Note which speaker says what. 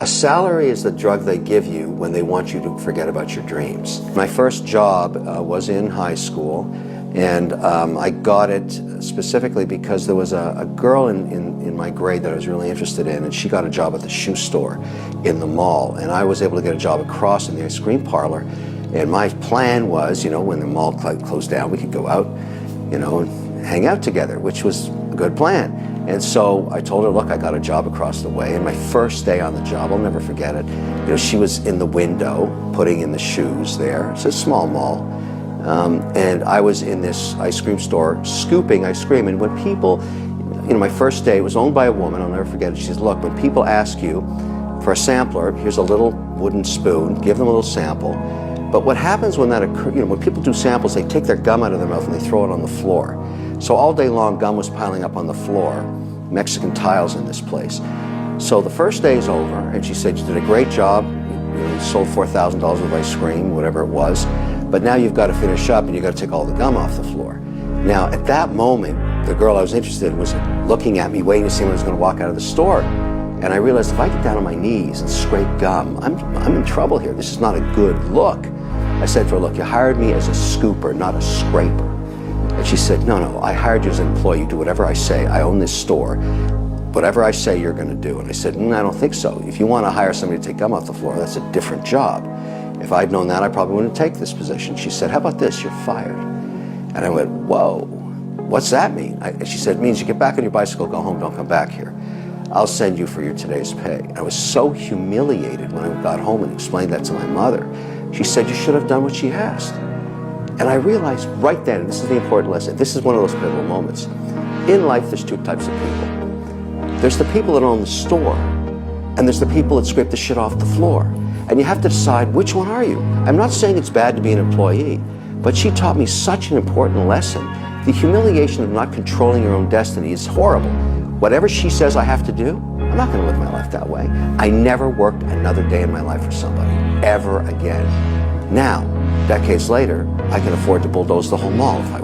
Speaker 1: A salary is the drug they give you when they want you to forget about your dreams. My first job was in high school, and I got it specifically because there was a girl in my grade that I was really interested in, and she got a job at the shoe store in the mall, and I was able to get a job across in the ice cream parlor. And my plan was, you know, when the mall closed down, we could go out, you know, and hang out together, which was a good plan. And so I told her, look, I got a job across the way. And my first day on the job, I'll never forget it, you know, she was in the window putting in the shoes there. It's a small mall. And I was in this ice cream store scooping ice cream. And when people, you know, my first day, it was owned by a woman, I'll never forget it. She says, look, when people ask you for a sampler, here's a little wooden spoon, give them a little sample. But what happens when that occurs, you know, when people do samples, they take their gum out of their mouth and they throw it on the floor. So all day long, gum was piling up on the floor. Mexican tiles in this place. So the first day is over, and she said, you did a great job. You sold $4,000 of ice cream, whatever it was. But now you've got to finish up, and you've got to take all the gum off the floor. Now, at that moment, the girl I was interested in was looking at me, waiting to see when I was going to walk out of the store. And I realized if I get down on my knees and scrape gum, I'm in trouble here. This is not a good look. I said to her, look, you hired me as a scooper, not a scraper. And she said, no, I hired you as an employee. You do whatever I say. I own this store. Whatever I say, you're going to do. And I said, I don't think so. If you want to hire somebody to take gum off the floor, that's a different job. If I'd known that, I probably wouldn't take this position. She said, how about this? You're fired. And I went, whoa, what's that mean? She said, it means you get back on your bicycle, go home, don't come back here. I'll send you for your today's pay. And I was so humiliated when I got home and explained that to my mother. She said, you should have done what she asked. And I realized right then, and this is the important lesson, this is one of those pivotal moments. In life, there's two types of people. There's the people that own the store, and there's the people that scrape the shit off the floor. And you have to decide, which one are you? I'm not saying it's bad to be an employee, but she taught me such an important lesson. The humiliation of not controlling your own destiny is horrible. Whatever she says I have to do, I'm not going to live my life that way. I never worked another day in my life for somebody, ever again. Now, decades later, I can afford to bulldoze the whole mall if I